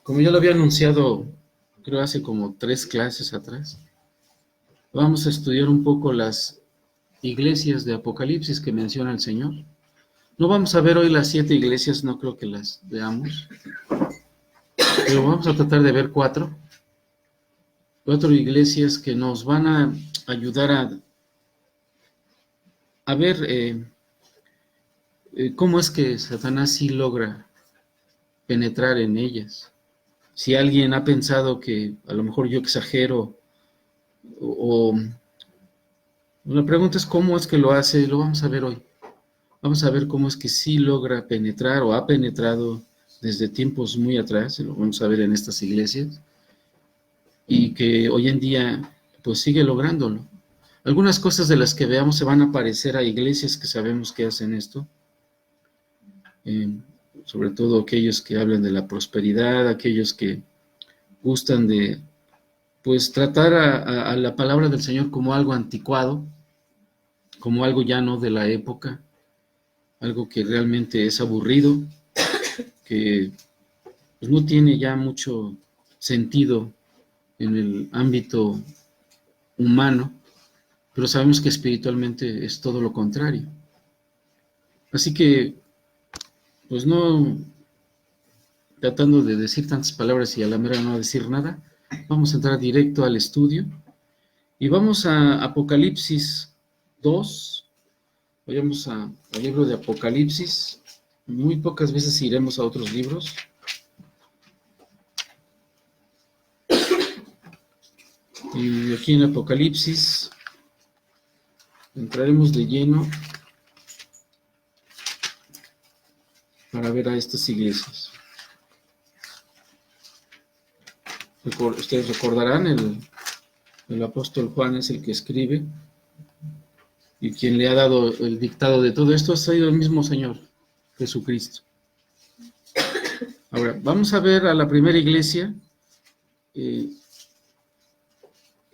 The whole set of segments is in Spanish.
Como ya lo había anunciado, creo hace como 3 clases atrás, vamos a estudiar un poco las iglesias de Apocalipsis que menciona el Señor. No vamos a ver hoy las 7 iglesias, no creo que las veamos, pero vamos a tratar de ver cuatro iglesias que nos van a ayudar a ver cómo es que Satanás sí logra penetrar en ellas. Si alguien ha pensado que a lo mejor yo exagero o la pregunta es cómo es que lo hace, lo vamos a ver hoy. Vamos a ver cómo es que sí logra penetrar o ha penetrado desde tiempos muy atrás, lo vamos a ver en estas iglesias, y que hoy en día pues sigue lográndolo. Algunas cosas de las que veamos se van a parecer a iglesias que sabemos que hacen esto, eh, sobre todo aquellos que hablan de la prosperidad, aquellos que gustan de pues tratar a la palabra del Señor como algo anticuado, como algo ya no de la época, algo que realmente es aburrido, que pues, no tiene ya mucho sentido en el ámbito humano, pero sabemos que espiritualmente es todo lo contrario. Así que, pues no tratando de decir tantas palabras y a la mera no decir nada, vamos a entrar directo al estudio y vamos a Apocalipsis 2. Vayamos al libro de Apocalipsis. Muy pocas veces iremos a otros libros. Y aquí en Apocalipsis entraremos de lleno para ver a estas iglesias. Ustedes recordarán, el apóstol Juan es el que escribe, y quien le ha dado el dictado de todo esto ha sido el mismo Señor, Jesucristo. Ahora, vamos a ver a la primera iglesia, el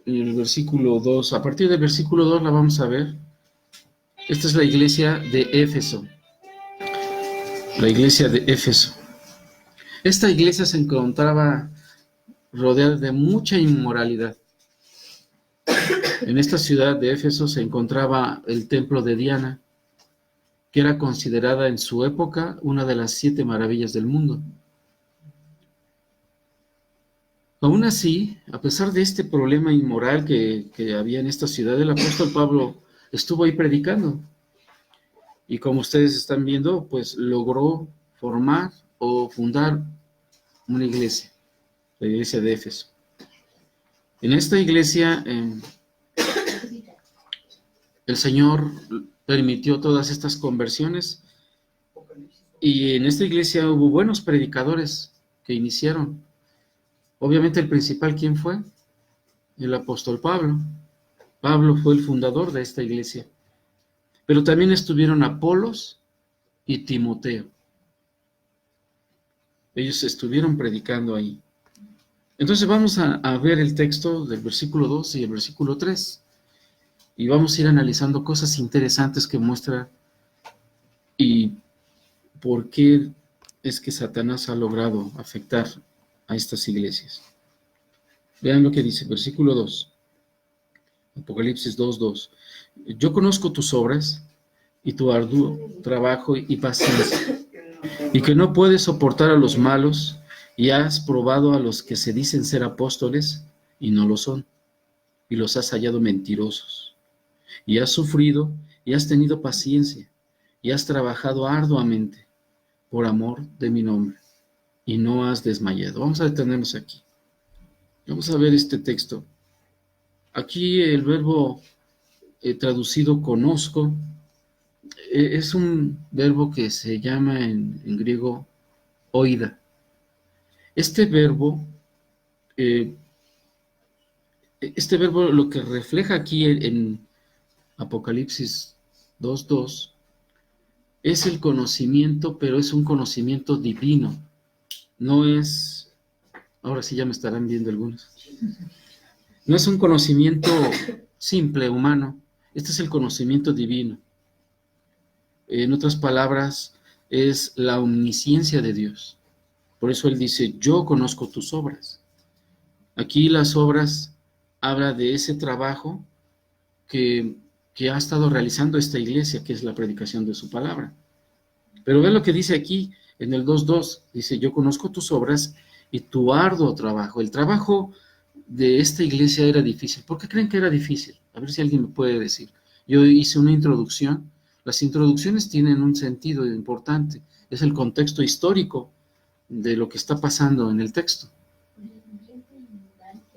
versículo 2. A partir del versículo 2 la vamos a ver. Esta es la iglesia de Éfeso. La iglesia de Éfeso. Esta iglesia se encontraba rodeada de mucha inmoralidad. En esta ciudad de Éfeso se encontraba el templo de Diana, que era considerada en su época una de las 7 maravillas del mundo. Aún así, a pesar de este problema inmoral que había en esta ciudad, el apóstol Pablo estuvo ahí predicando. Y como ustedes están viendo, pues logró formar o fundar una iglesia, la iglesia de Éfeso. En esta iglesia, el Señor permitió todas estas conversiones, y en esta iglesia hubo buenos predicadores que iniciaron. Obviamente el principal, ¿quién fue? El apóstol Pablo. Pablo fue el fundador de esta iglesia. Pero también estuvieron Apolos y Timoteo. Ellos estuvieron predicando ahí. Entonces vamos a ver el texto del versículo 2 y el versículo 3. Y vamos a ir analizando cosas interesantes que muestra y por qué es que Satanás ha logrado afectar a estas iglesias. Vean lo que dice, versículo 2. Apocalipsis 2:2. Yo conozco tus obras y tu arduo trabajo y paciencia, y que no puedes soportar a los malos, y has probado a los que se dicen ser apóstoles y no lo son, y los has hallado mentirosos, y has sufrido y has tenido paciencia, y has trabajado arduamente por amor de mi nombre, y no has desmayado. Vamos a detenernos aquí. Vamos a ver este texto. Aquí el verbo traducido conozco es un verbo que se llama en griego oida. Este verbo lo que refleja aquí en Apocalipsis 2:2 es el conocimiento, pero es un conocimiento divino. No es, ahora sí ya me estarán viendo algunos, no es un conocimiento simple, humano. Este es el conocimiento divino. En otras palabras, es la omnisciencia de Dios. Por eso él dice, yo conozco tus obras. Aquí las obras habla de ese trabajo que, que ha estado realizando esta iglesia, que es la predicación de su palabra. Pero ve lo que dice aquí en el 2:2, dice, yo conozco tus obras y tu arduo trabajo. El trabajo de esta iglesia era difícil. ¿Por qué creen que era difícil? A ver si alguien me puede decir. Yo hice una introducción. Las introducciones tienen un sentido importante. Es el contexto histórico de lo que está pasando en el texto.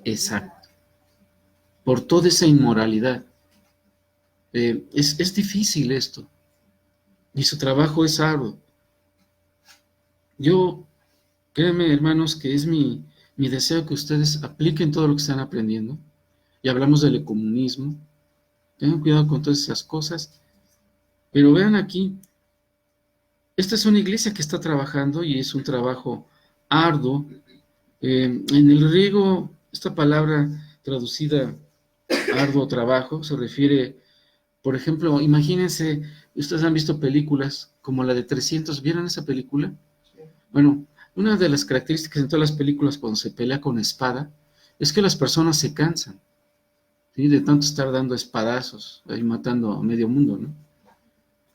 Exacto. Por toda esa inmoralidad. Es difícil esto. Y su trabajo es arduo. Yo, créanme, hermanos, que es mi deseo que ustedes apliquen todo lo que están aprendiendo. Y hablamos del ecumenismo. Tengan cuidado con todas esas cosas. Pero vean aquí, esta es una iglesia que está trabajando y es un trabajo arduo. En el griego, esta palabra traducida arduo trabajo se refiere, por ejemplo, imagínense, ustedes han visto películas como la de 300, ¿vieron esa película? Bueno, una de las características en todas las películas cuando se pelea con espada es que las personas se cansan, ¿sí? De tanto estar dando espadazos, ahí matando a medio mundo, ¿no?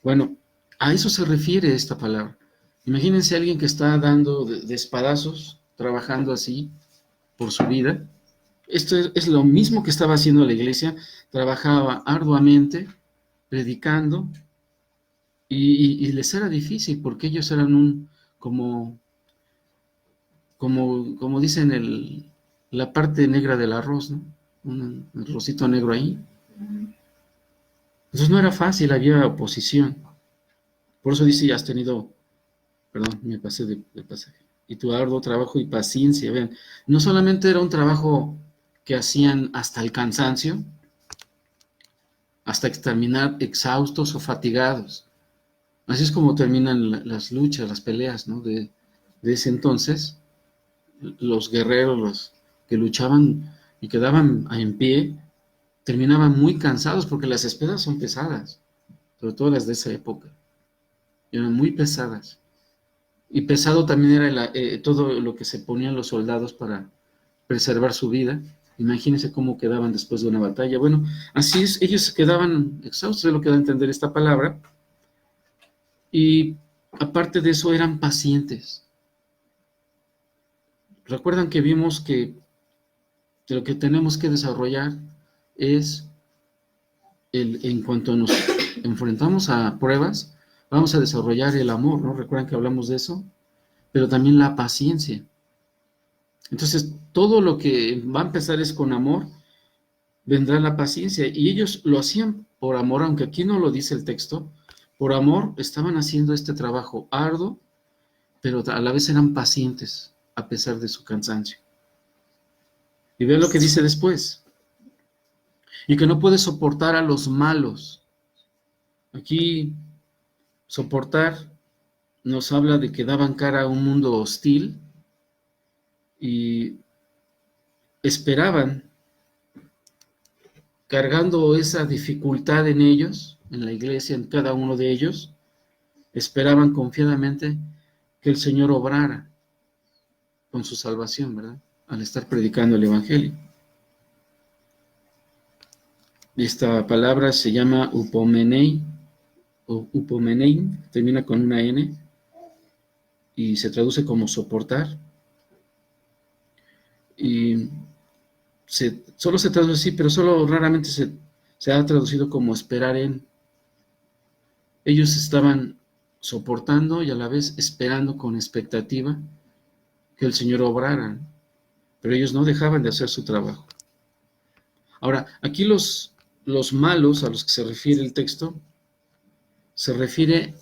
Bueno, a eso se refiere esta palabra. Imagínense a alguien que está dando de espadazos, trabajando así por su vida. Esto es lo mismo que estaba haciendo la iglesia, trabajaba arduamente, predicando, y les era difícil porque ellos eran como dicen la parte negra del arroz, ¿no? Un arrocito negro ahí. Entonces no era fácil, había oposición. Por eso dice, ya has tenido, perdón, me pasé del pasaje, y tu arduo trabajo y paciencia. Vean, no solamente era un trabajo que hacían hasta el cansancio, hasta terminar exhaustos o fatigados. Así es como terminan las luchas, las peleas, ¿no? De ese entonces, los guerreros, los que luchaban y quedaban en pie, terminaban muy cansados porque las espadas son pesadas, sobre todo las de esa época, eran muy pesadas. Y pesado también era todo lo que se ponían los soldados para preservar su vida. Imagínense cómo quedaban después de una batalla. Bueno, así es, ellos quedaban exhaustos, es lo que da a entender esta palabra. Y aparte de eso, eran pacientes. Recuerdan que vimos que lo que tenemos que desarrollar es, en cuanto nos enfrentamos a pruebas, vamos a desarrollar el amor, ¿no? Recuerdan que hablamos de eso, pero también la paciencia. Entonces, todo lo que va a empezar es con amor, vendrá la paciencia. Y ellos lo hacían por amor, aunque aquí no lo dice el texto, por amor estaban haciendo este trabajo arduo, pero a la vez eran pacientes a pesar de su cansancio. Y vean lo que dice después. Y que no puede soportar a los malos. Aquí, soportar nos habla de que daban cara a un mundo hostil y esperaban, cargando esa dificultad en ellos, en la iglesia, en cada uno de ellos, esperaban confiadamente que el Señor obrara con su salvación, ¿verdad? Al estar predicando el Evangelio. Esta palabra se llama upomenei, o upomenein, termina con una N, y se traduce como soportar. Y solo se traduce así, pero solo raramente se ha traducido como esperar en. Ellos estaban soportando y a la vez esperando con expectativa que el Señor obrara, pero ellos no dejaban de hacer su trabajo. Ahora, aquí los malos a los que se refiere el texto, se refiere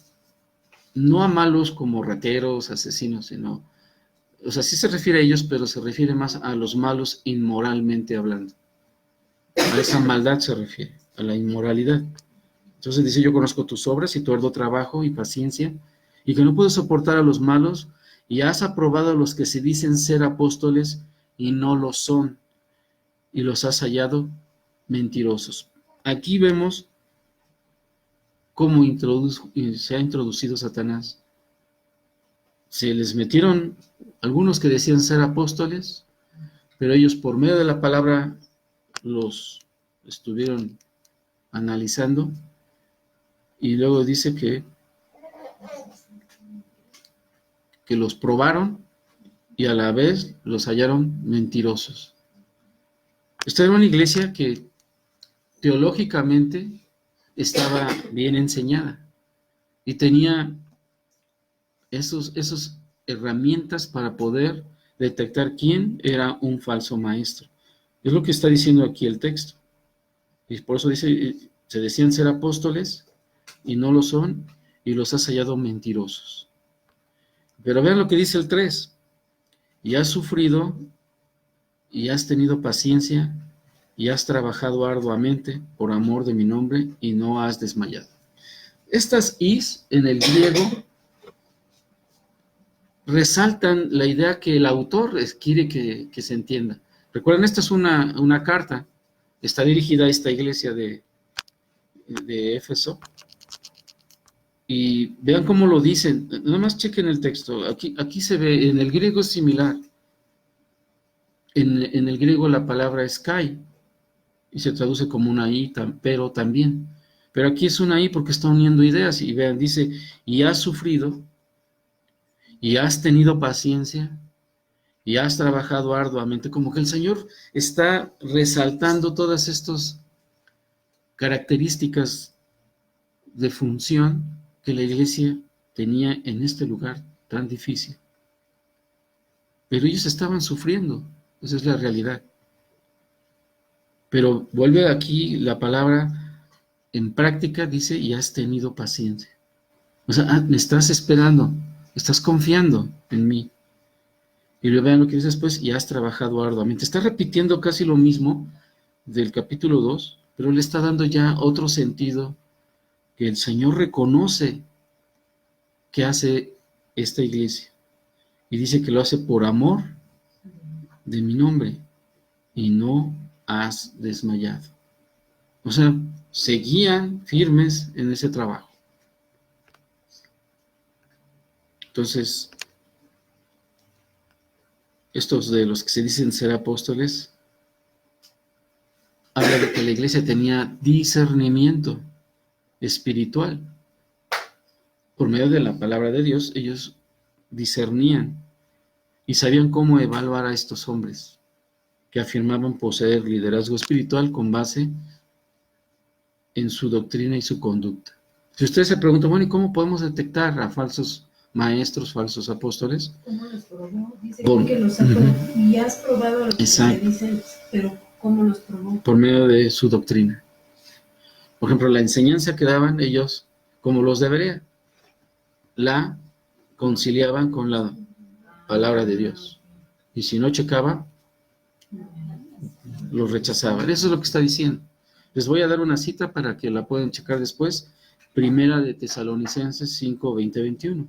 no a malos como rateros, asesinos, sino, o sea, sí se refiere a ellos, pero se refiere más a los malos inmoralmente hablando. A esa maldad se refiere, a la inmoralidad. Entonces dice, yo conozco tus obras y tu arduo trabajo y paciencia, y que no puedes soportar a los malos, y has aprobado a los que se dicen ser apóstoles y no lo son, y los has hallado mentirosos. Aquí vemos cómo se ha introducido Satanás. se les metieron algunos que decían ser apóstoles, pero ellos por medio de la palabra los estuvieron analizando y luego dice que los probaron y a la vez los hallaron mentirosos. Esta era una iglesia que teológicamente estaba bien enseñada y tenía esas herramientas para poder detectar quién era un falso maestro. Es lo que está diciendo aquí el texto. Y por eso dice, se decían ser apóstoles y no lo son, y los has hallado mentirosos. Pero vean lo que dice el 3. Y has sufrido, y has tenido paciencia, y has trabajado arduamente por amor de mi nombre, y no has desmayado. Estas is en el griego resaltan la idea que el autor quiere que se entienda. Recuerden, esta es una carta, está dirigida a esta iglesia de Éfeso, y vean cómo lo dicen, nada más chequen el texto, aquí se ve, en el griego es similar, en el griego la palabra es kai, y se traduce como una i, pero también, pero aquí es una i porque está uniendo ideas, y vean, dice, y has sufrido, y has tenido paciencia, y has trabajado arduamente, como que el Señor está resaltando todas estas características de función que la iglesia tenía en este lugar tan difícil. Pero ellos estaban sufriendo, esa es la realidad. Pero vuelve aquí la palabra en práctica, dice, y has tenido paciencia. O sea, me estás esperando, estás confiando en mí. Y luego vean lo que dice después, y has trabajado arduamente. Está repitiendo casi lo mismo del capítulo 2, pero le está dando ya otro sentido que el Señor reconoce que hace esta iglesia. Y dice que lo hace por amor de mi nombre, y no has desmayado. O sea, seguían firmes en ese trabajo. Entonces, estos de los que se dicen ser apóstoles, habla de que la iglesia tenía discernimiento espiritual. Por medio de la palabra de Dios, ellos discernían y sabían cómo evaluar a estos hombres que afirmaban poseer liderazgo espiritual con base en su doctrina y su conducta. Si ustedes se preguntan, bueno, ¿y cómo podemos detectar a falsos maestros, falsos apóstoles? ¿Cómo los probó? Dice que los ha probado. Y has probado a los que te dicen, pero ¿cómo los probó? Por medio de su doctrina. Por ejemplo, la enseñanza que daban ellos, como los debería, la conciliaban con la palabra de Dios. Y si no checaba, los rechazaban. Eso es lo que está diciendo. Les voy a dar una cita para que la puedan checar después. Primera de Tesalonicenses 5, 20, 21.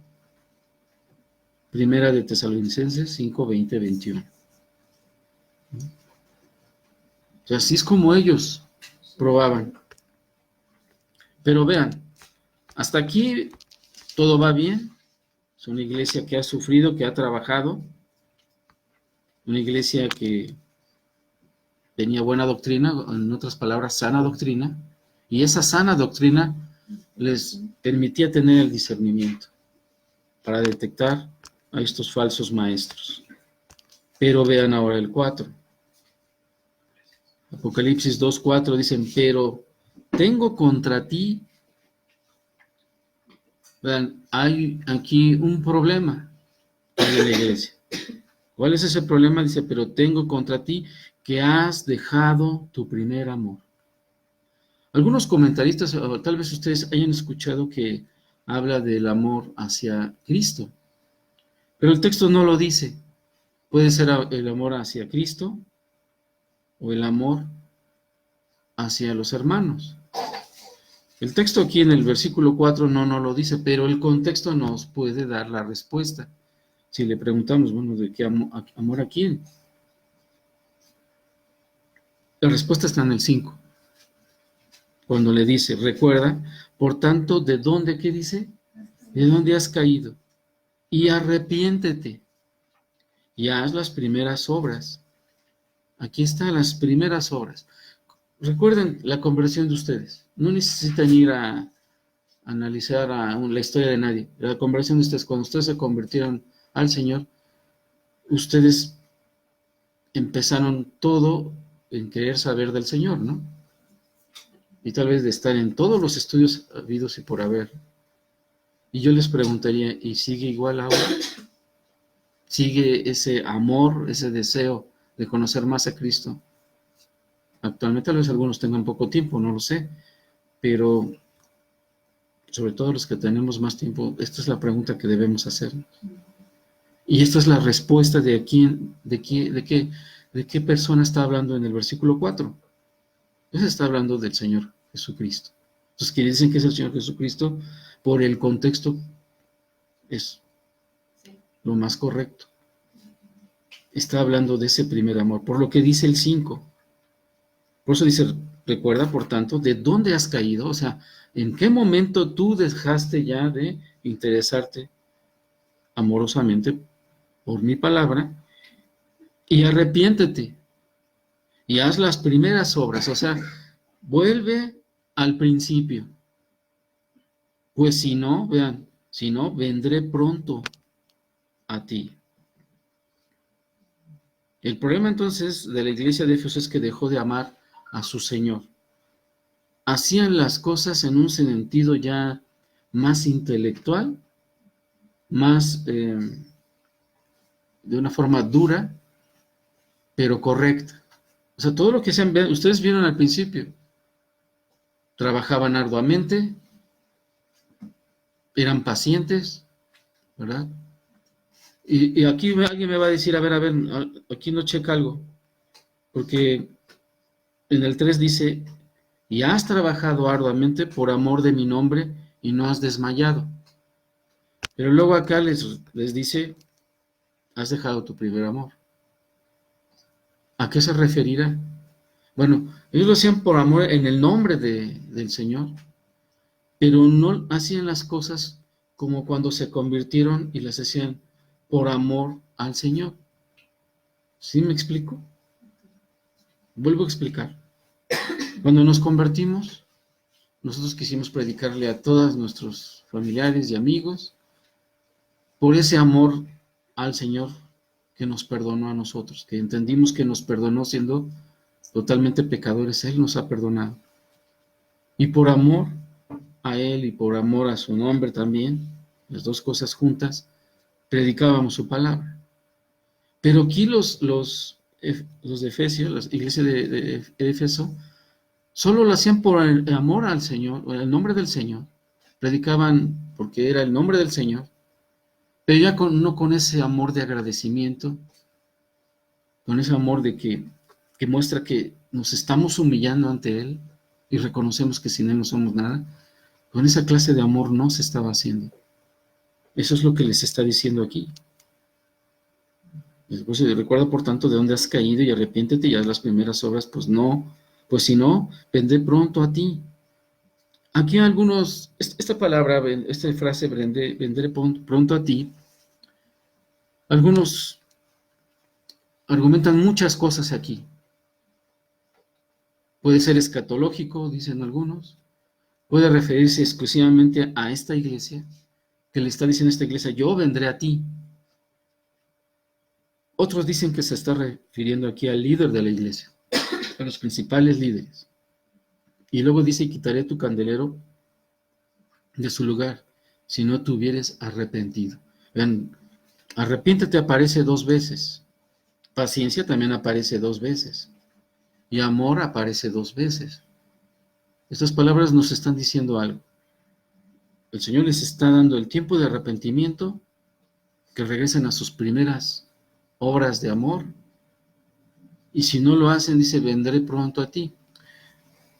Primera de Tesalonicenses 5, 20, 21. O sea, así es como ellos probaban. Pero vean, hasta aquí todo va bien. Es una iglesia que ha sufrido, que ha trabajado. Una iglesia que tenía buena doctrina, en otras palabras, sana doctrina. Y esa sana doctrina les permitía tener el discernimiento para detectar a estos falsos maestros. Pero vean ahora el 4. Apocalipsis 2:4 dicen, pero tengo contra ti. Vean, hay aquí un problema en la iglesia. ¿Cuál es ese problema? Dice, pero tengo contra ti que has dejado tu primer amor. Algunos comentaristas, o tal vez ustedes hayan escuchado que habla del amor hacia Cristo, pero el texto no lo dice. Puede ser el amor hacia Cristo o el amor hacia los hermanos. El texto aquí en el versículo 4 no lo dice, pero el contexto nos puede dar la respuesta. Si le preguntamos, bueno, ¿de qué amor a quién? La respuesta está en el 5. Cuando le dice, recuerda, por tanto, ¿de dónde, qué dice? ¿De dónde has caído? y arrepiéntete y haz las primeras obras. Aquí están las primeras obras. Recuerden la conversión de ustedes. No necesitan ir a analizar la historia de nadie. La conversión de ustedes, cuando ustedes se convirtieron al Señor, ustedes empezaron todo en querer saber del Señor, ¿no? Y tal vez de estar en todos los estudios habidos y por haber. Y yo les preguntaría, ¿y sigue igual ahora? ¿Sigue ese amor, ese deseo de conocer más a Cristo? Actualmente tal vez algunos tengan poco tiempo, no lo sé, pero sobre todo los que tenemos más tiempo, esta es la pregunta que debemos hacer. Y esta es la respuesta de qué persona está hablando en el versículo 4. Eso está hablando del Señor Jesucristo. Entonces, quienes dicen que es el Señor Jesucristo, por el contexto es lo más correcto. Está hablando de ese primer amor, por lo que dice el 5. Por eso dice, recuerda, por tanto, de dónde has caído, o sea, en qué momento tú dejaste ya de interesarte amorosamente por mi palabra, y arrepiéntete, y haz las primeras obras, o sea, vuelve al principio. Pues si no, vean, si no, vendré pronto a ti. El problema entonces de la iglesia de Éfeso es que dejó de amar a su Señor. Hacían las cosas en un sentido ya más intelectual, más de una forma dura, pero correcta. O sea, todo lo que ustedes vieron al principio, trabajaban arduamente, eran pacientes, ¿verdad? Y aquí alguien me va a decir, a ver, aquí no checa algo, porque en el 3 dice, y has trabajado arduamente por amor de mi nombre y no has desmayado. Pero luego acá les dice, has dejado tu primer amor. ¿A qué se referirá? Bueno, ellos lo hacían por amor en el nombre del Señor, pero no hacían las cosas como cuando se convirtieron y las hacían por amor al Señor. ¿Sí me explico? Vuelvo a explicar. Cuando nos convertimos, nosotros quisimos predicarle a todos nuestros familiares y amigos por ese amor al Señor que nos perdonó a nosotros, que entendimos que nos perdonó siendo totalmente pecadores. Él nos ha perdonado. Y por amor a Él y por amor a su nombre también, las dos cosas juntas, predicábamos su palabra. Pero aquí los de Efesios, la iglesia de Éfeso, solo lo hacían por el amor al Señor, o el nombre del Señor. Predicaban porque era el nombre del Señor, pero ya no con ese amor de agradecimiento, con ese amor de que muestra que nos estamos humillando ante Él y reconocemos que sin Él no somos nada. Con esa clase de amor no se estaba haciendo. Eso es lo que les está diciendo aquí. Después, recuerda por tanto de dónde has caído y arrepiéntete y haz las primeras obras, pues si no, vendré pronto a ti. Aquí algunos, esta palabra, esta frase, vendré pronto a ti, algunos argumentan muchas cosas aquí. Puede ser escatológico, dicen algunos. Puede referirse exclusivamente a esta iglesia, que le está diciendo a esta iglesia, yo vendré a ti. Otros dicen que se está refiriendo aquí al líder de la iglesia, a los principales líderes. Y luego dice, quitaré tu candelero de su lugar, si no te hubieres arrepentido. Vean, arrepiéntete aparece 2 veces. Paciencia también aparece 2 veces. Y amor aparece 2 veces. Estas palabras nos están diciendo algo. El Señor les está dando el tiempo de arrepentimiento, que regresen a sus primeras obras de amor. Y si no lo hacen, dice, vendré pronto a ti.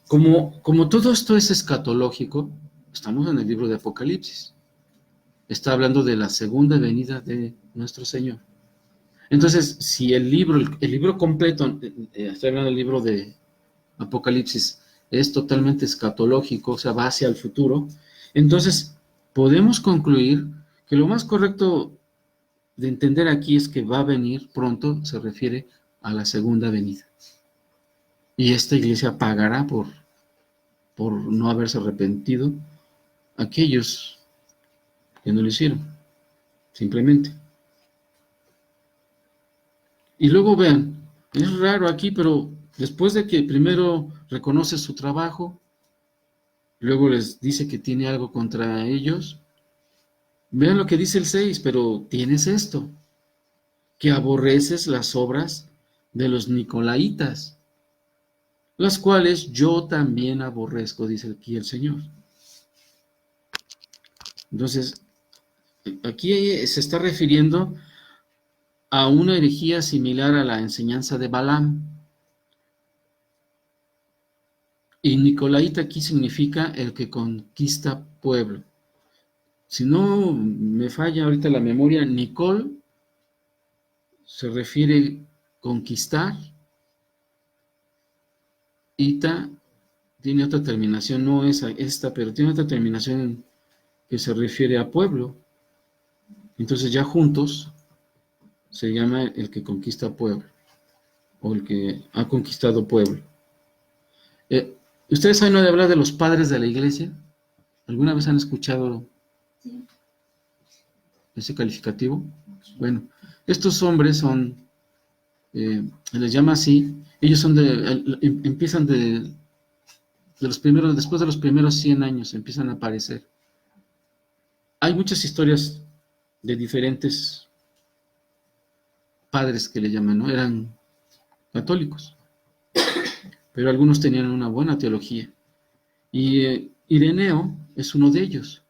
Como todo esto es escatológico, estamos en el libro de Apocalipsis. Está hablando de la segunda venida de nuestro Señor. Entonces, si el libro completo, estoy hablando del libro de Apocalipsis, es totalmente escatológico, o sea, va hacia el futuro, entonces podemos concluir que lo más correcto de entender aquí es que va a venir pronto, se refiere a la segunda venida. Y esta iglesia pagará por no haberse arrepentido aquellos que no lo hicieron, simplemente. Y luego vean, es raro aquí, pero después de que primero reconoce su trabajo, luego les dice que tiene algo contra ellos, vean lo que dice el 6, pero tienes esto, que aborreces las obras de los nicolaitas, las cuales yo también aborrezco, dice aquí el Señor. Entonces, aquí se está refiriendo a una herejía similar a la enseñanza de Balaam. Y nicolaita aquí significa el que conquista pueblo. Si no me falla ahorita la memoria, Nicol se refiere conquistar. Ita tiene otra terminación, no es esta, pero tiene otra terminación que se refiere a pueblo. Entonces ya juntos se llama el que conquista pueblo, o el que ha conquistado pueblo. ¿Ustedes saben de hablar de los padres de la iglesia? ¿Alguna vez han escuchado ese calificativo? Bueno, estos hombres son, les llama así, ellos son empiezan de los primeros, después de los primeros 100 años empiezan a aparecer. Hay muchas historias de diferentes padres que le llaman, ¿no? Eran católicos, pero algunos tenían una buena teología. Y Ireneo es uno de ellos.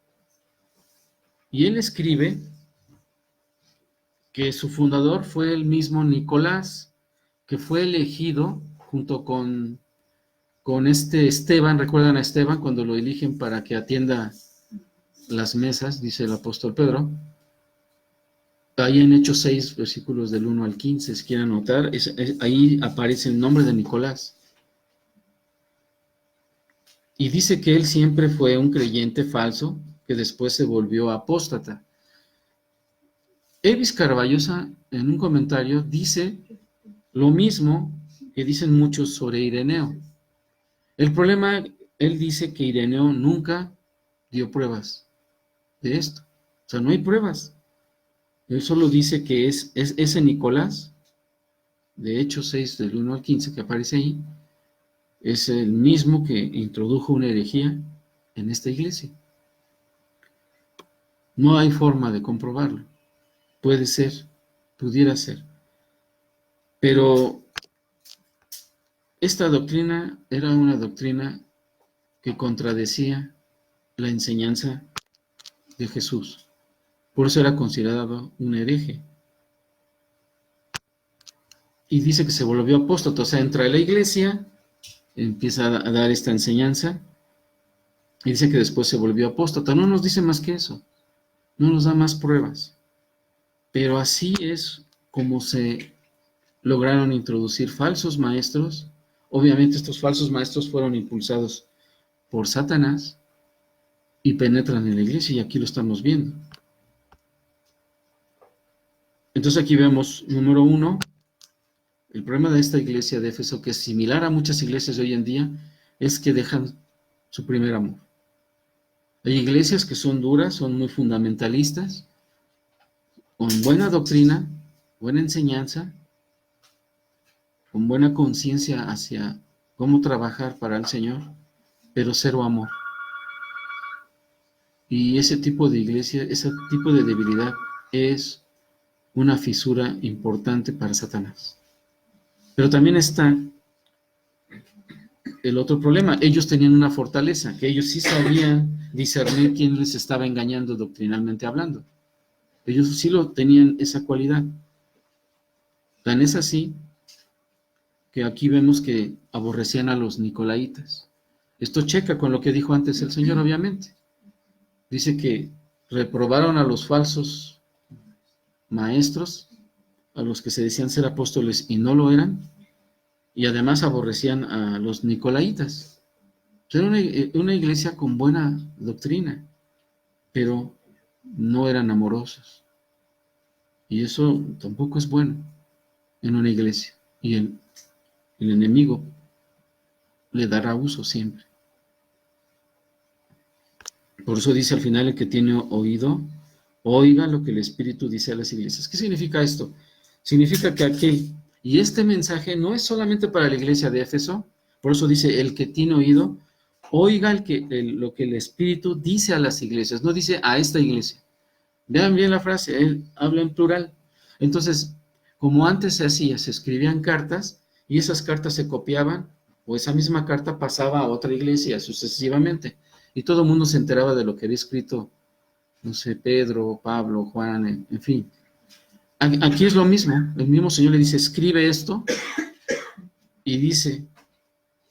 Y él escribe que su fundador fue el mismo Nicolás, que fue elegido junto con este Esteban. ¿Recuerdan a Esteban cuando lo eligen para que atienda las mesas? Dice el apóstol Pedro. Ahí en Hechos 6, versículos del 1 al 15, si quieren anotar, ahí aparece el nombre de Nicolás. Y dice que él siempre fue un creyente falso, que después se volvió apóstata. Elvis Carballosa, en un comentario, dice lo mismo que dicen muchos sobre Ireneo. El problema, él dice que Ireneo nunca dio pruebas de esto. O sea, no hay pruebas. Él solo dice que es ese Nicolás, de Hechos 6, del 1 al 15, que aparece ahí, es el mismo que introdujo una herejía en esta iglesia. No hay forma de comprobarlo. Puede ser, pudiera ser. Pero esta doctrina era una doctrina que contradecía la enseñanza de Jesús. Por eso era considerado un hereje. Y dice que se volvió apóstata, o sea, entra a la iglesia, empieza a dar esta enseñanza, y dice que después se volvió apóstata. No nos dice más que eso, no nos da más pruebas. Pero así es como se lograron introducir falsos maestros. Obviamente estos falsos maestros fueron impulsados por Satanás y penetran en la iglesia, y aquí lo estamos viendo. Entonces aquí vemos, número 1, el problema de esta iglesia de Éfeso, que es similar a muchas iglesias de hoy en día, es que dejan su primer amor. Hay iglesias que son duras, son muy fundamentalistas, con buena doctrina, buena enseñanza, con buena conciencia hacia cómo trabajar para el Señor, pero cero amor. Y ese tipo de iglesia, ese tipo de debilidad es una fisura importante para Satanás. Pero también está el otro problema. Ellos tenían una fortaleza, que ellos sí sabían discernir quién les estaba engañando doctrinalmente hablando. Ellos sí lo tenían, esa cualidad. Tan es así que aquí vemos que aborrecían a los nicolaitas. Esto checa con lo que dijo antes el Señor, obviamente. Dice que reprobaron a los falsos maestros, a los que se decían ser apóstoles y no lo eran, y además aborrecían a los nicolaitas. Era una iglesia con buena doctrina, pero no eran amorosos. Y eso tampoco es bueno en una iglesia. Y el enemigo le dará uso siempre. Por eso dice al final: el que tiene oído, oiga lo que el Espíritu dice a las iglesias. ¿Qué significa esto? Significa que aquí, y este mensaje no es solamente para la iglesia de Éfeso, por eso dice: el que tiene oído, oiga lo que el Espíritu dice a las iglesias, no dice a esta iglesia. Vean bien la frase, él habla en plural. Entonces, como antes se hacía, se escribían cartas y esas cartas se copiaban, o esa misma carta pasaba a otra iglesia sucesivamente, y todo el mundo se enteraba de lo que había escrito, no sé, Pedro, Pablo, Juan, en fin. Aquí es lo mismo, el mismo Señor le dice: escribe esto, y dice,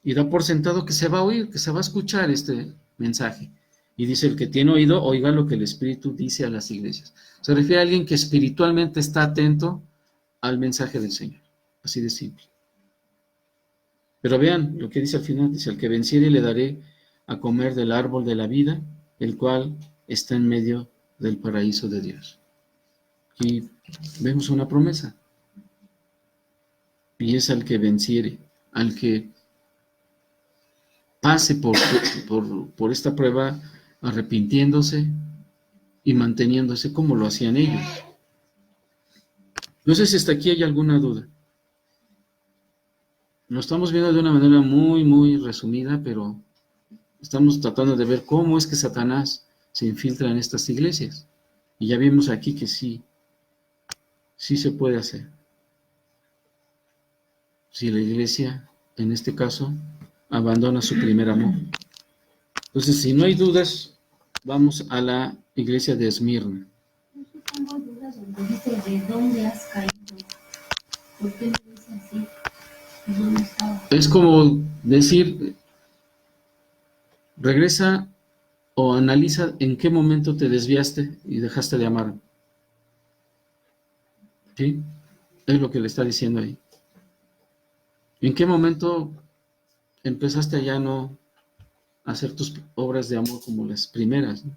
y da por sentado que se va a oír, que se va a escuchar este mensaje. Y dice: el que tiene oído, oiga lo que el Espíritu dice a las iglesias. Se refiere a alguien que espiritualmente está atento al mensaje del Señor. Así de simple. Pero vean lo que dice al final. Dice: al que venciere le daré a comer del árbol de la vida, el cual está en medio del paraíso de Dios. Y vemos una promesa. Y es al que venciere, al que pase por esta prueba arrepintiéndose y manteniéndose como lo hacían ellos. No sé si hasta aquí hay alguna duda. Lo estamos viendo de una manera muy, muy resumida, pero estamos tratando de ver cómo es que Satanás se infiltra en estas iglesias. Y ya vimos aquí que sí se puede hacer. Si la iglesia, en este caso, abandona su primer amor. Entonces, si no hay dudas, vamos a la iglesia de Esmirna. Yo tengo dudas donde dice: ¿de dónde has caído? ¿Por qué lo dice así? ¿De dónde estaba? Es como decir: regresa o analiza en qué momento te desviaste y dejaste de amar. ¿Sí? Es lo que le está diciendo ahí. ¿En qué momento empezaste a ya no hacer tus obras de amor como las primeras, ¿no?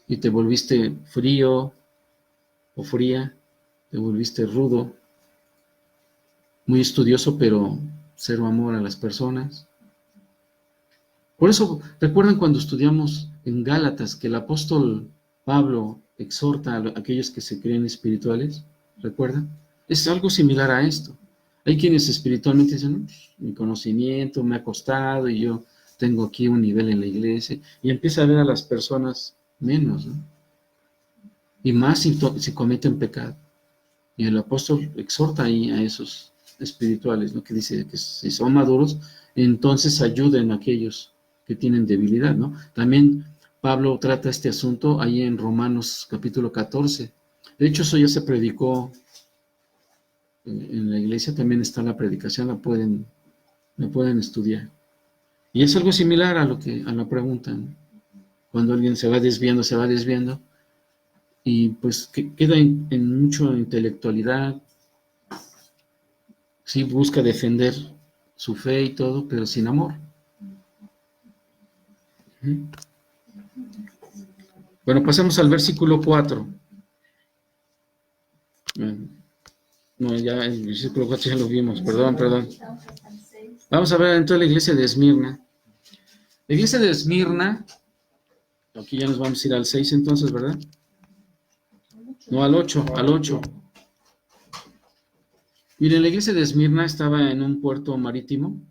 Y te volviste frío o fría, te volviste rudo, muy estudioso, pero cero amor a las personas. Por eso, ¿recuerdan cuando estudiamos en Gálatas que el apóstol Pablo exhorta a aquellos que se creen espirituales? ¿Recuerdan? Es algo similar a esto. Hay quienes espiritualmente dicen: mi conocimiento me ha costado y yo tengo aquí un nivel en la iglesia, y empieza a ver a las personas menos, ¿no? Y más si cometen pecado. Y el apóstol exhorta ahí a esos espirituales, ¿no? Que dice que si son maduros, entonces ayuden a aquellos que tienen debilidad, ¿no? También Pablo trata este asunto ahí en Romanos capítulo 14. De hecho, eso ya se predicó en la iglesia, también está la predicación, la pueden estudiar. Y es algo similar a la pregunta, ¿no? Cuando alguien se va desviando, y pues queda en mucha intelectualidad, sí busca defender su fe y todo, pero sin amor. Bueno, pasemos al versículo 4. No, ya el versículo 4 ya lo vimos, perdón. Vamos a ver entonces la iglesia de Esmirna. La iglesia de Esmirna, aquí ya nos vamos a ir al 6 entonces, ¿verdad? No, al 8. Miren, la iglesia de Esmirna estaba en un puerto marítimo,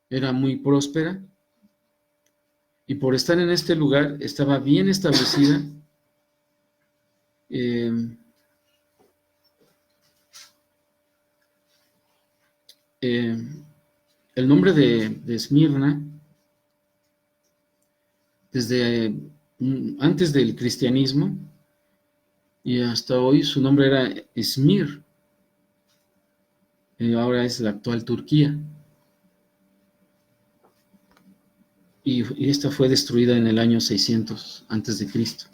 era muy próspera, y por estar en este lugar estaba bien establecida. El nombre de Esmirna, desde antes del cristianismo y hasta hoy, su nombre era Esmir, ahora es la actual Turquía. Y esta fue destruida en el año 600 antes de Cristo,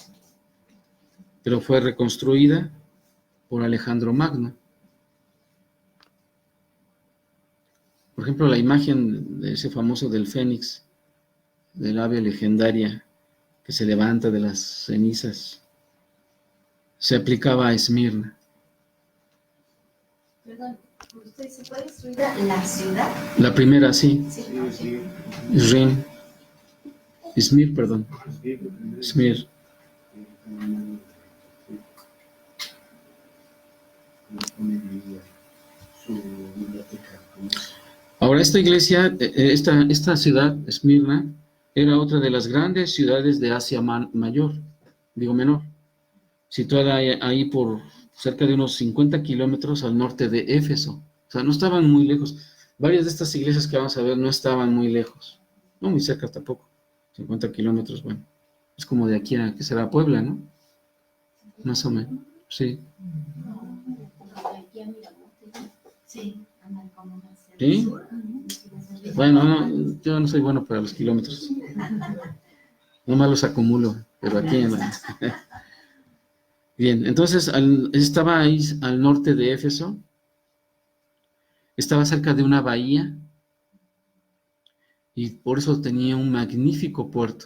pero fue reconstruida por Alejandro Magno. Por ejemplo, la imagen de ese famoso del Fénix, del ave legendaria que se levanta de las cenizas, se aplicaba a Esmirna. Perdón, ¿usted se puede destruir la ciudad? La primera, sí, Sí. Rin, Esmir, perdón, Esmir. Ahora, esta iglesia, esta ciudad, Esmirna, era otra de las grandes ciudades de Asia menor, situada ahí por cerca de unos 50 kilómetros al norte de Éfeso. O sea, no estaban muy lejos. Varias de estas iglesias que vamos a ver no estaban muy lejos, no muy cerca tampoco. 50 kilómetros, bueno, es como de aquí a, que será Puebla, ¿no? Más o menos, sí. Sí. ¿Sí? Bueno, no, yo no soy bueno para los kilómetros. Nomás los acumulo, pero aquí en la... Bien, entonces estaba ahí al norte de Éfeso, estaba cerca de una bahía y por eso tenía un magnífico puerto.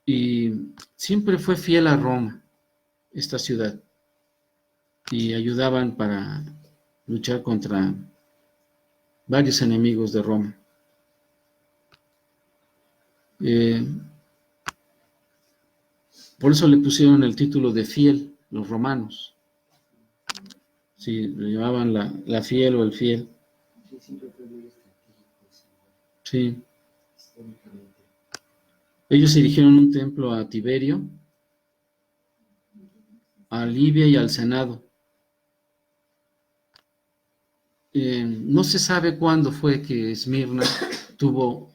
Y siempre fue fiel a Roma, esta ciudad, y ayudaban para luchar contra varios enemigos de Roma. Por eso le pusieron el título de fiel, los romanos. Sí, le llamaban la fiel o el fiel. Sí. Ellos erigieron un templo a Tiberio, a Livia y al Senado. No se sabe cuándo fue que Esmirna tuvo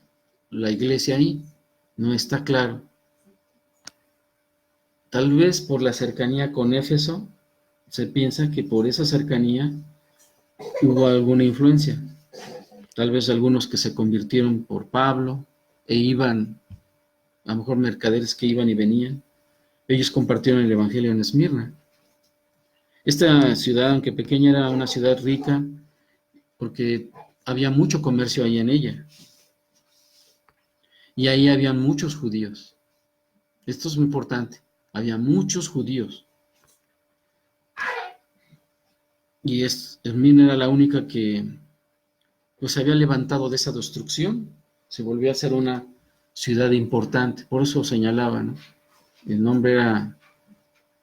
la iglesia ahí, no está claro. Tal vez por la cercanía con Éfeso, se piensa que por esa cercanía hubo alguna influencia. Tal vez algunos que se convirtieron por Pablo e iban, a lo mejor mercaderes que iban y venían, ellos compartieron el evangelio en Esmirna. Esta ciudad, aunque pequeña, era una ciudad rica porque había mucho comercio ahí en ella. Y ahí habían muchos judíos. Esto es muy importante. Había muchos judíos. Y Esmirna era la única que pues se había levantado de esa destrucción. Se volvió a ser una ciudad importante. Por eso señalaba, ¿no? El nombre era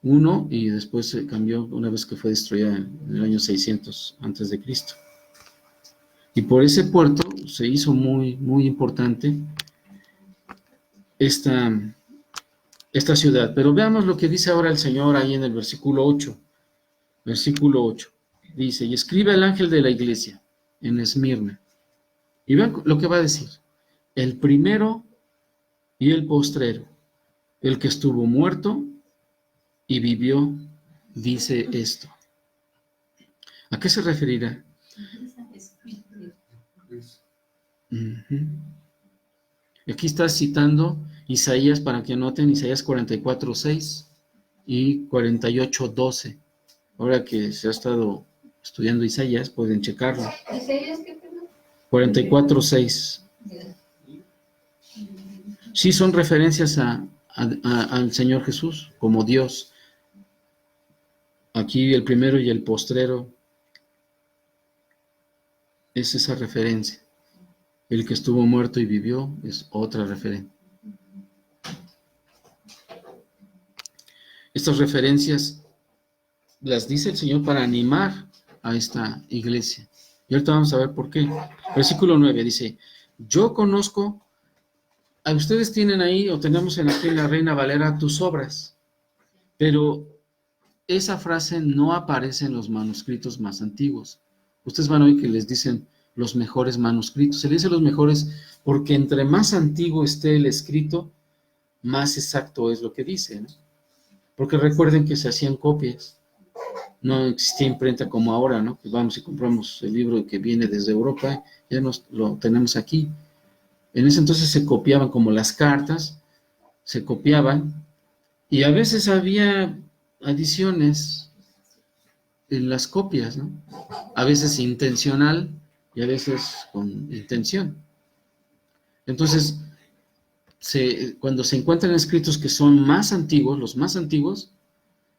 uno y después se cambió una vez que fue destruida en el año 600 antes de Cristo. Y por ese puerto se hizo muy, muy importante esta ciudad. Pero veamos lo que dice ahora el Señor ahí en el versículo 8. Versículo 8. Dice, y escribe el ángel de la iglesia en Esmirna. Y vean lo que va a decir. El primero y el postrero, el que estuvo muerto y vivió, dice esto. ¿A qué se referirá? Aquí está citando Isaías, para que anoten, Isaías 44:6 y 48:12. Ahora que se ha estado estudiando Isaías, pueden checarlo. ¿Isaías qué, perdón? 44:6. Sí, son referencias al Señor Jesús como Dios. Aquí el primero y el postrero es esa referencia. El que estuvo muerto y vivió es otra referencia. Estas referencias las dice el Señor para animar a esta iglesia. Y ahorita vamos a ver por qué. Versículo 9 dice, yo conozco, a ustedes tienen ahí, o tenemos aquí en la Reina Valera, tus obras, pero esa frase no aparece en los manuscritos más antiguos. Ustedes van a oír que les dicen los mejores manuscritos. Se les dice los mejores porque entre más antiguo esté el escrito, más exacto es lo que dice, ¿no? Porque recuerden que se hacían copias. No existía imprenta como ahora, ¿no? Que vamos y compramos el libro que viene desde Europa, ya lo tenemos aquí. En ese entonces se copiaban como las cartas, se copiaban, y a veces había adiciones en las copias, ¿no? A veces intencional y a veces con intención. Entonces, cuando se encuentran escritos que son más antiguos, los más antiguos,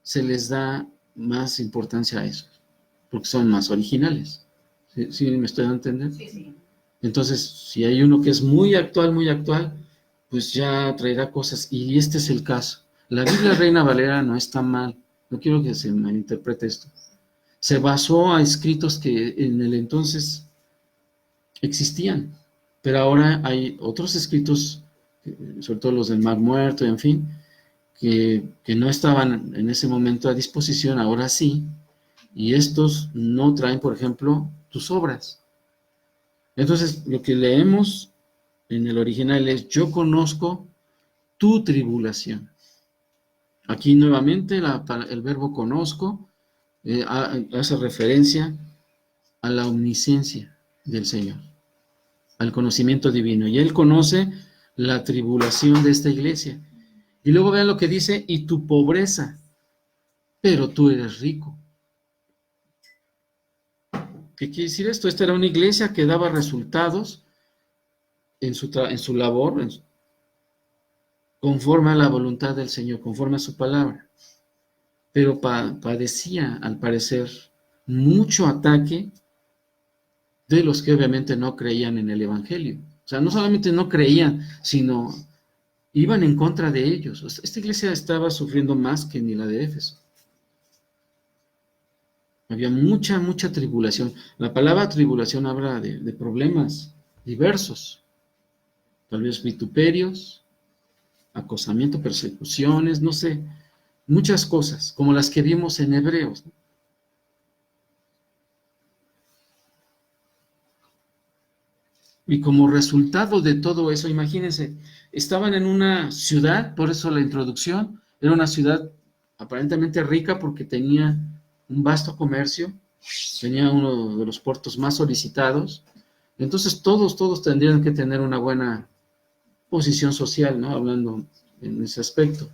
se les da más importancia a eso, porque son más originales. ¿Sí, sí me estoy dando a entender? Sí, sí. Entonces, si hay uno que es muy actual, pues ya traerá cosas, y este es el caso. La Biblia Reina Valera no está mal, no quiero que se malinterprete esto. Se basó a escritos que en el entonces existían, pero ahora hay otros escritos, sobre todo los del Mar Muerto, en fin, que no estaban en ese momento a disposición, ahora sí, y estos no traen, por ejemplo, tus obras. Entonces, lo que leemos en el original es: yo conozco tu tribulación. Aquí nuevamente el verbo conozco hace referencia a la omnisciencia del Señor, al conocimiento divino. Y Él conoce la tribulación de esta iglesia. Y luego vean lo que dice: y tu pobreza, pero tú eres rico. ¿Qué quiere decir esto? Esta era una iglesia que daba resultados en su labor, conforme a la voluntad del Señor, conforme a su palabra. Pero padecía, al parecer, mucho ataque de los que obviamente no creían en el Evangelio. O sea, no solamente no creían, sino iban en contra de ellos. O sea, esta iglesia estaba sufriendo más que ni la de Éfeso. Había mucha tribulación. La palabra tribulación habla de problemas diversos. Tal vez vituperios, acosamiento, persecuciones, no sé, muchas cosas, como las que vimos en Hebreos. Y como resultado de todo eso, imagínense, estaban en una ciudad, por eso la introducción, era una ciudad aparentemente rica porque tenía un vasto comercio, tenía uno de los puertos más solicitados, entonces todos tendrían que tener una buena posición social, ¿no? Hablando en ese aspecto.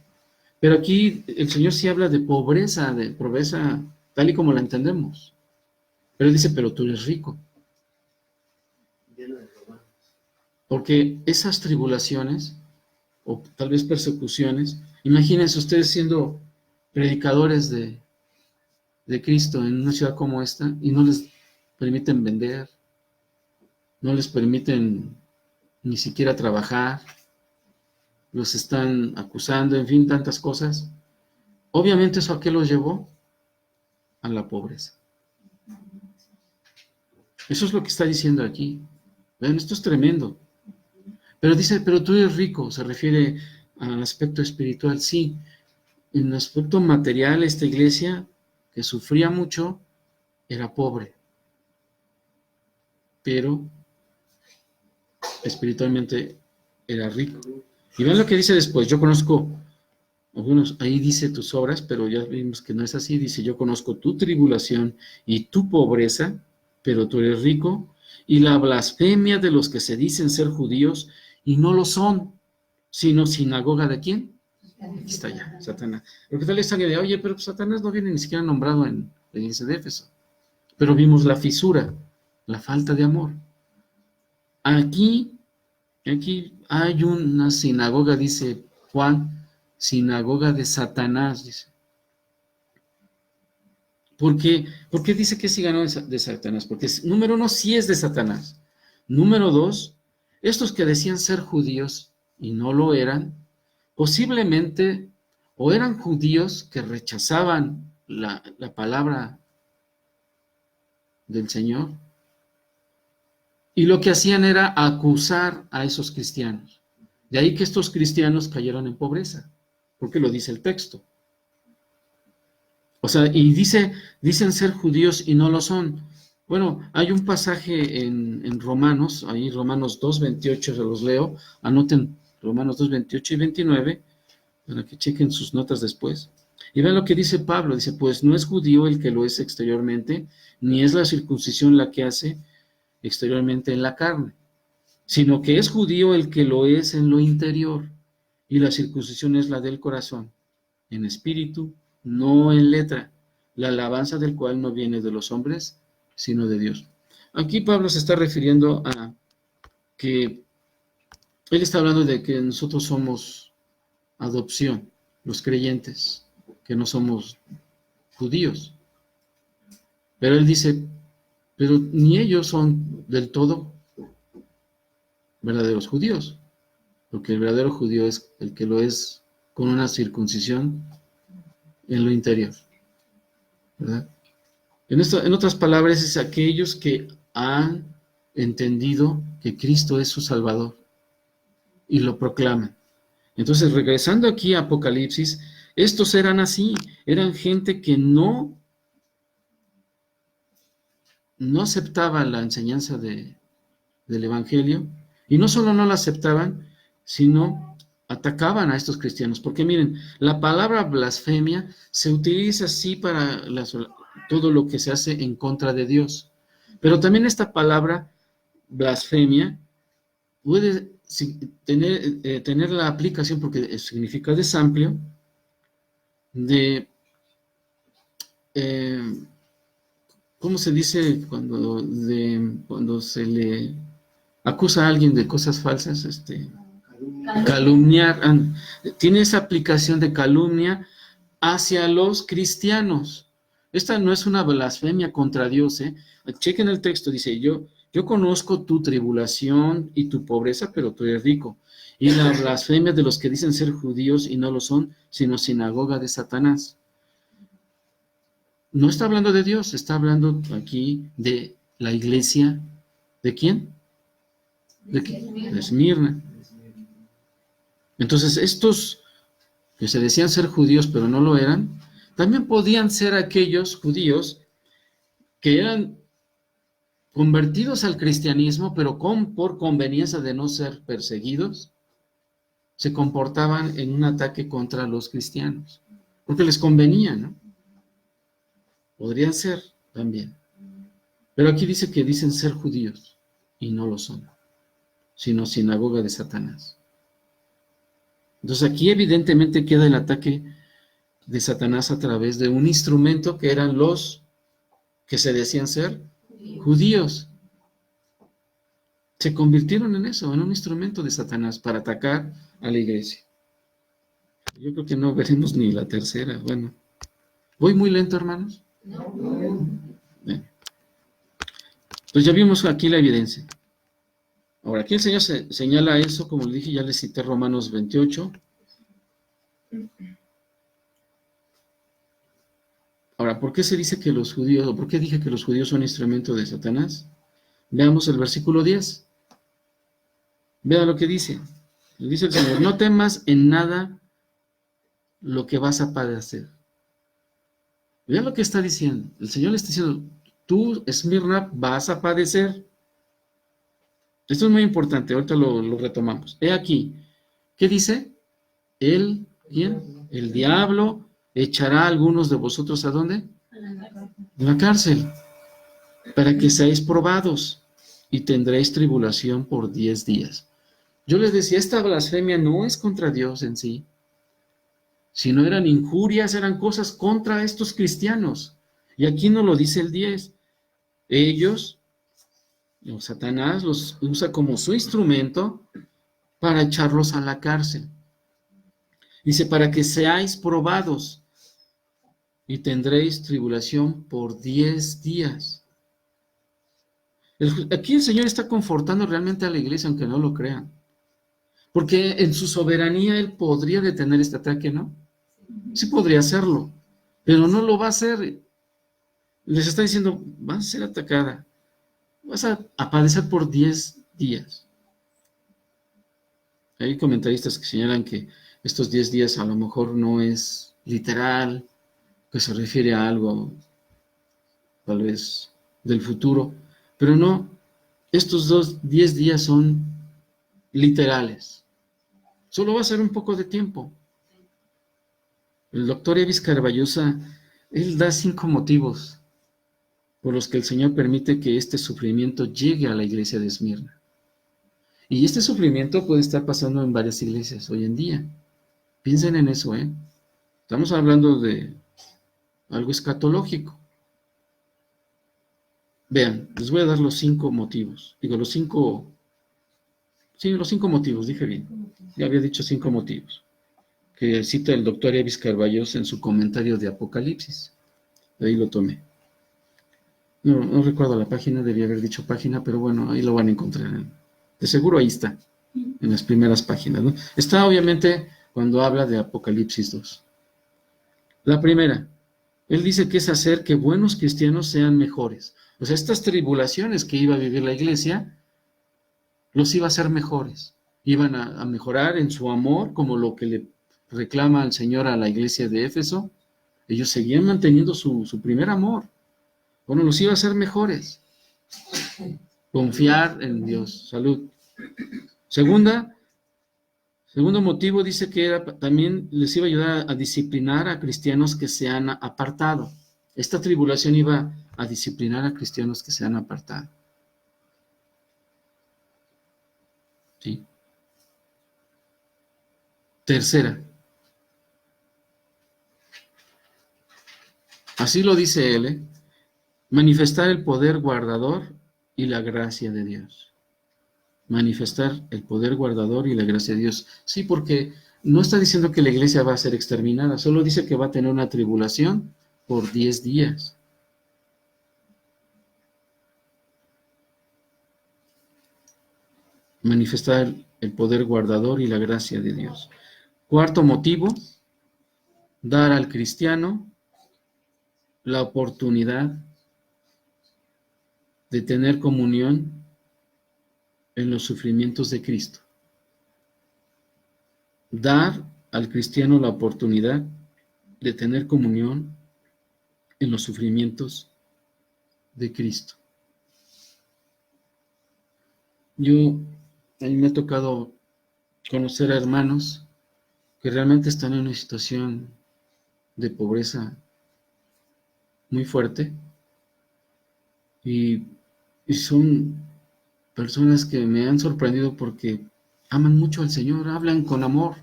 Pero aquí el Señor sí habla de pobreza tal y como la entendemos. Pero dice: pero tú eres rico. Porque esas tribulaciones, o tal vez persecuciones, imagínense ustedes siendo predicadores de Cristo en una ciudad como esta, y no les permiten vender, no les permiten ni siquiera trabajar, los están acusando, en fin, tantas cosas. Obviamente, ¿eso a qué los llevó? A la pobreza. Eso es lo que está diciendo aquí. Vean, esto es tremendo. Pero dice: pero tú eres rico, se refiere al aspecto espiritual. Sí, en el aspecto material, esta iglesia, que sufría mucho, era pobre. Pero espiritualmente era rico. Y vean lo que dice después: yo conozco, algunos, ahí dice tus obras, pero ya vimos que no es así. Dice: yo conozco tu tribulación y tu pobreza, pero tú eres rico, y la blasfemia de los que se dicen ser judíos y no lo son, sino sinagoga ¿de quién? Aquí está ya, Satanás. Porque tal vez alguien de: oye, pero Satanás no viene ni siquiera nombrado en la iglesia de Éfeso. Pero vimos la fisura, la falta de amor. Aquí hay una sinagoga, dice Juan, sinagoga de Satanás, dice. ¿Por qué dice que sí ganó de Satanás? Porque número uno, sí es de Satanás. Número dos, estos que decían ser judíos y no lo eran, posiblemente o eran judíos que rechazaban la palabra del Señor, y lo que hacían era acusar a esos cristianos. De ahí que estos cristianos cayeron en pobreza, porque lo dice el texto. O sea, y dicen ser judíos y no lo son. Bueno, hay un pasaje en Romanos, ahí Romanos 2:28, se los leo, anoten Romanos 2:28 y 29, para que chequen sus notas después. Y vean lo que dice Pablo, dice: pues no es judío el que lo es exteriormente, ni es la circuncisión la que hace exteriormente en la carne, sino que es judío el que lo es en lo interior, y la circuncisión es la del corazón, en espíritu, no en letra, la alabanza del cual no viene de los hombres, sino de Dios. Aquí Pablo se está refiriendo a que él está hablando de que nosotros somos adopción, los creyentes, que que no somos judíos. Pero él dice, pero ni ellos son del todo verdaderos judíos, porque el verdadero judío es el que lo es con una circuncisión en lo interior, ¿verdad? En otras palabras, es aquellos que han entendido que Cristo es su Salvador y lo proclaman. Entonces, regresando aquí a Apocalipsis, estos eran así, eran gente que no aceptaba la enseñanza del Evangelio, y no solo no la aceptaban, sino atacaban a estos cristianos, porque miren, la palabra blasfemia se utiliza así para todo lo que se hace en contra de Dios, pero también esta palabra blasfemia puede tener la aplicación, porque significa desamplio, de, ¿cómo se dice cuando se le acusa a alguien de cosas falsas? Calumniar. Tiene esa aplicación de calumnia hacia los cristianos. Esta no es una blasfemia contra Dios, ¿eh? Chequen el texto, dice, yo conozco tu tribulación y tu pobreza, pero tú eres rico. Y la blasfemia de los que dicen ser judíos y no lo son, sino sinagoga de Satanás. No está hablando de Dios, está hablando aquí de la iglesia. ¿De quién? De Esmirna. Entonces, estos que se decían ser judíos, pero no lo eran, también podían ser aquellos judíos que eran convertidos al cristianismo, pero por conveniencia de no ser perseguidos, se comportaban en un ataque contra los cristianos, porque les convenía, ¿no? Podrían ser también. Pero aquí dice que dicen ser judíos, y no lo son, sino sinagoga de Satanás. Entonces aquí evidentemente queda el ataque de Satanás a través de un instrumento que eran los que se decían ser judíos. Se convirtieron en eso, en un instrumento de Satanás para atacar a la iglesia. Yo creo que no veremos ni la tercera. Bueno, ¿voy muy lento, hermanos? Bien. Pues ya vimos aquí la evidencia. Ahora, aquí el Señor señala eso, como le dije, ya le cité Romanos 28. Ahora, ¿por qué se dice que los judíos, o por qué dije que los judíos son instrumento de Satanás? Veamos el versículo 10. Vean lo que dice. Dice el Señor, no temas en nada lo que vas a padecer. Vean lo que está diciendo. El Señor le está diciendo, tú, Esmirna, vas a padecer. Esto es muy importante, ahorita lo retomamos. He aquí, ¿qué dice? ¿Quién? El diablo echará a algunos de vosotros ¿a dónde? En la cárcel, para que seáis probados y tendréis tribulación por 10 días. Yo les decía, esta blasfemia no es contra Dios en sí, sino eran injurias, eran cosas contra estos cristianos. Y aquí nos lo dice el 10. Ellos, Satanás, los usa como su instrumento para echarlos a la cárcel. Dice, para que seáis probados y tendréis tribulación por 10 días. Aquí el Señor está confortando realmente a la iglesia, aunque no lo crean. Porque en su soberanía Él podría detener este ataque, ¿no? Sí podría hacerlo, pero no lo va a hacer. Les está diciendo, vas a ser atacada. Vas a padecer por 10 días. Hay comentaristas que señalan que estos 10 días a lo mejor no es literal, que se refiere a algo tal vez del futuro, pero no, estos 10 días son literales. Solo va a ser un poco de tiempo. El doctor Evis Carballosa, él da 5 motivos por los que el Señor permite que este sufrimiento llegue a la iglesia de Esmirna. Y este sufrimiento puede estar pasando en varias iglesias hoy en día. Piensen en eso, ¿eh? Estamos hablando de algo escatológico. Vean, les voy a dar los 5 motivos. Digo, los 5 motivos, dije bien. Ya había dicho 5 motivos. ¿Ok? que cita el doctor Evis Carballos en su comentario de Apocalipsis. De ahí lo tomé. No recuerdo la página, debía haber dicho página, pero bueno, ahí lo van a encontrar. De seguro ahí está, en las primeras páginas, ¿no? Está obviamente cuando habla de Apocalipsis 2. La primera, él dice que es hacer que buenos cristianos sean mejores. O sea, estas tribulaciones que iba a vivir la iglesia, los iba a hacer mejores. Iban a mejorar en su amor, como lo que le reclama el Señor a la iglesia de Éfeso. Ellos seguían manteniendo su primer amor. Bueno, los iba a hacer mejores. Confiar en Dios. Salud. Segundo motivo, dice que también les iba a ayudar a disciplinar a cristianos que se han apartado. Esta tribulación iba a disciplinar a cristianos que se han apartado. ¿Sí? Tercera. Así lo dice él, manifestar el poder guardador y la gracia de Dios. Manifestar el poder guardador y la gracia de Dios. Sí, porque no está diciendo que la iglesia va a ser exterminada, solo dice que va a tener una tribulación por 10 días. Manifestar el poder guardador y la gracia de Dios. Cuarto motivo, dar al cristiano la oportunidad de tener comunión en los sufrimientos de Cristo. Dar al cristiano la oportunidad de tener comunión en los sufrimientos de Cristo. A mí me ha tocado conocer a hermanos que realmente están en una situación de pobreza muy fuerte y son personas que me han sorprendido porque aman mucho al Señor, hablan con amor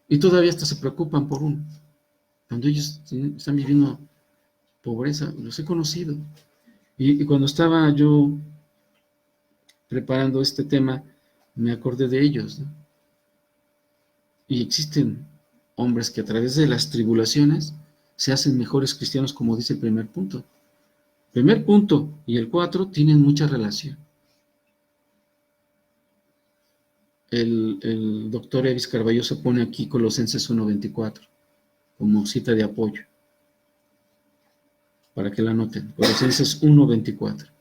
y todavía hasta se preocupan por uno. Cuando ellos están viviendo pobreza, los he conocido. Y cuando estaba yo preparando este tema, me acordé de ellos, ¿no? Y existen hombres que a través de las tribulaciones se hacen mejores cristianos, como dice el primer punto. El primer punto y el 4 tienen mucha relación. El doctor Evis Carballo se pone aquí Colosenses 1:24 como cita de apoyo, para que la anoten. Colosenses 1:24.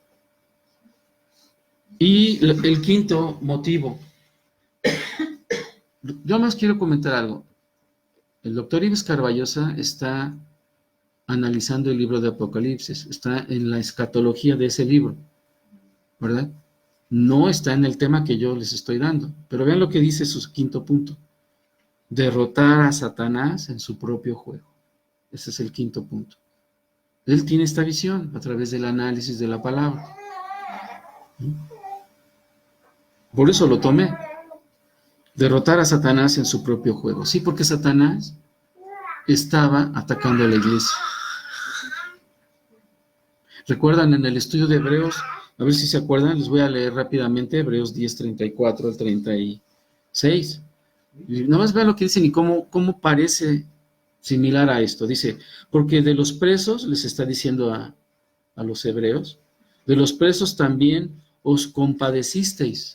Y el quinto motivo, yo más quiero comentar algo. El doctor Ives Carballosa está analizando el libro de Apocalipsis, está en la escatología de ese libro, ¿verdad? No está en el tema que yo les estoy dando, pero vean lo que dice su quinto punto: derrotar a Satanás en su propio juego. Ese es el quinto punto. Él tiene esta visión a través del análisis de la palabra. Por eso lo tomé. Derrotar a Satanás en su propio juego. Sí, porque Satanás estaba atacando a la iglesia. ¿Recuerdan en el estudio de Hebreos? A ver si se acuerdan, les voy a leer rápidamente Hebreos 10:34 al 36. Y nada más vean lo que dicen y cómo parece similar a esto. Dice, porque de los presos, les está diciendo a los hebreos, de los presos también os compadecisteis,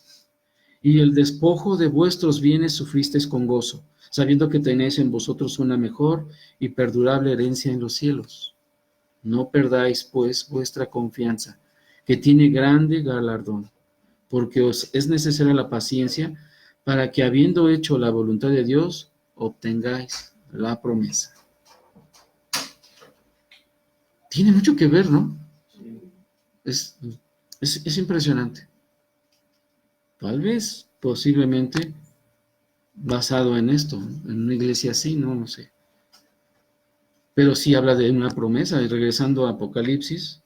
y el despojo de vuestros bienes sufristeis con gozo, sabiendo que tenéis en vosotros una mejor y perdurable herencia en los cielos. No perdáis, pues, vuestra confianza, que tiene grande galardón, porque os es necesaria la paciencia, para que, habiendo hecho la voluntad de Dios, obtengáis la promesa. Tiene mucho que ver, ¿no? Es impresionante. Tal vez, posiblemente, basado en esto, en una iglesia así, no sé. Pero sí habla de una promesa, y regresando a Apocalipsis,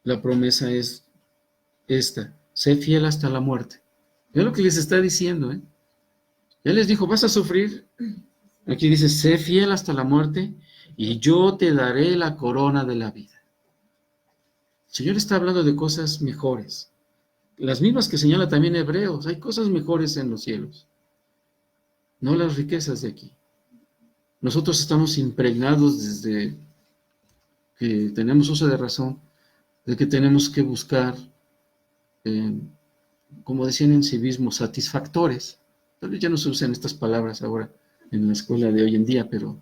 la promesa es esta: sé fiel hasta la muerte. Es lo que les está diciendo, ¿eh? Ya les dijo, vas a sufrir. Aquí dice, sé fiel hasta la muerte, y yo te daré la corona de la vida. El Señor está hablando de cosas mejores. Las mismas que señala también Hebreos, hay cosas mejores en los cielos. no las riquezas de aquí. Nosotros estamos impregnados desde que tenemos uso de razón, de que tenemos que buscar, como decían en civismo, satisfactores. Tal vez ya no se usan estas palabras ahora en la escuela de hoy en día, pero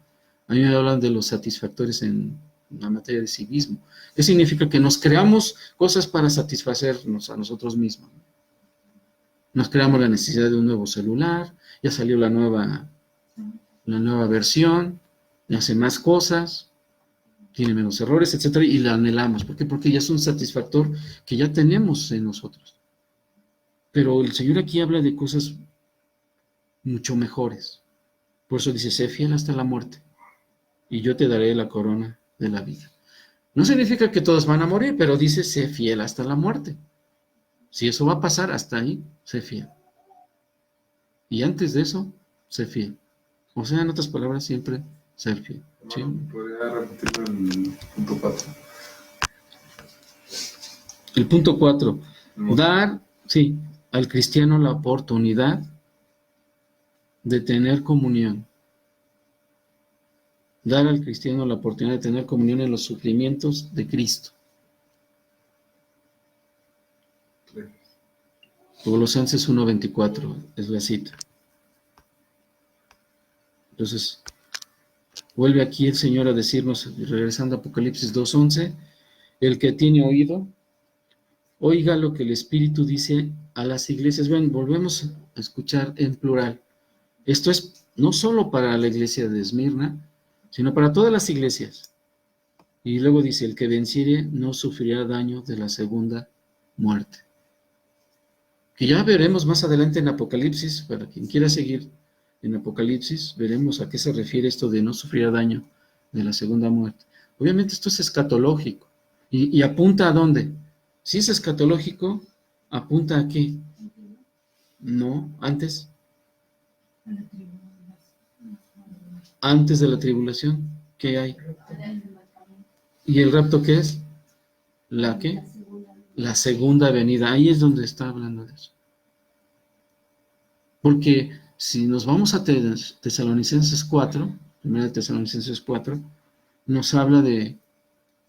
a mí me hablan de los satisfactores en la materia de civismo. ¿Qué significa? Que nos creamos cosas para satisfacernos a nosotros mismos. Nos creamos la necesidad de un nuevo celular, ya salió la nueva versión, hace más cosas, tiene menos errores, etcétera, y la anhelamos. ¿Por qué? Porque ya es un satisfactor que ya tenemos en nosotros. Pero el Señor aquí habla de cosas mucho mejores. Por eso dice, sé fiel hasta la muerte, y yo te daré la corona de la vida. No significa que todos van a morir, pero dice, sé fiel hasta la muerte. Si eso va a pasar, hasta ahí, sé fiel. Y antes de eso, sé fiel. O sea, en otras palabras, siempre ser fiel. ¿Sí? ¿Podría repetirme el punto 4? El punto 4. Dar, sí, al cristiano la oportunidad de tener comunión. Dar al cristiano la oportunidad de tener comunión en los sufrimientos de Cristo. Colosenses 1:24 es la cita. Entonces, vuelve aquí el Señor a decirnos, regresando a Apocalipsis 2:11, el que tiene oído, oiga lo que el Espíritu dice a las iglesias. Bueno, volvemos a escuchar en plural. Esto es no solo para la iglesia de Esmirna, sino para todas las iglesias. Y luego dice, el que venciere no sufrirá daño de la segunda muerte. Que ya veremos más adelante en Apocalipsis, para quien quiera seguir en Apocalipsis, veremos a qué se refiere esto de no sufrir daño de la segunda muerte. Obviamente esto es escatológico. ¿Y apunta a dónde? Si es escatológico, ¿apunta a qué? No, antes. Antes de la tribulación, ¿qué hay? ¿Y el rapto qué es? ¿La qué? La segunda venida. Ahí es donde está hablando de eso. Porque si nos vamos a Tesalonicenses 4, 1 Tesalonicenses 4, nos habla de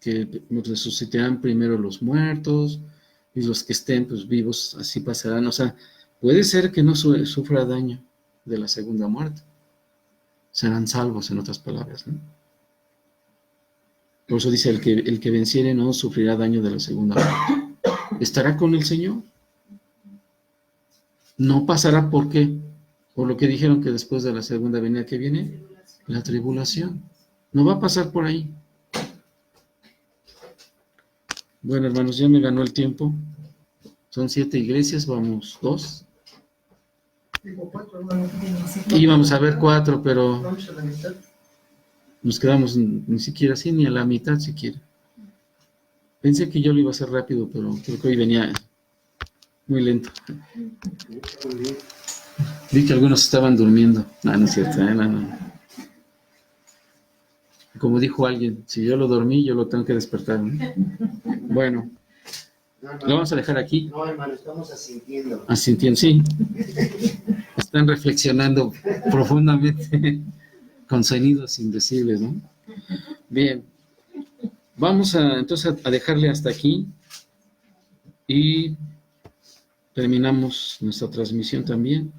que nos resucitarán primero los muertos y los que estén pues vivos así pasarán. O sea, puede ser que no sufra daño de la segunda muerte. Serán salvos, en otras palabras, ¿no? Por eso dice, el que venciere no sufrirá daño de la segunda muerte. ¿Estará con el Señor? No pasará, ¿por qué? Por lo que dijeron que después de la segunda venida que viene, la tribulación. No va a pasar por ahí. Bueno, hermanos, ya me ganó el tiempo. Son 7 iglesias, vamos 2. Y vamos a ver 4, pero Vamos a la mitad. nos quedamos ni siquiera así, ni a la mitad siquiera. Pensé que yo lo iba a hacer rápido, pero creo que hoy venía muy lento. Vi que algunos estaban durmiendo. No, no es cierto, no. Como dijo alguien, si yo lo dormí, yo lo tengo que despertar, ¿no? Bueno, lo vamos a dejar aquí. No, hermano, estamos asintiendo. Asintiendo, sí. Están reflexionando profundamente con sonidos indecibles, ¿no? Bien. Vamos entonces a dejarle hasta aquí y terminamos nuestra transmisión también.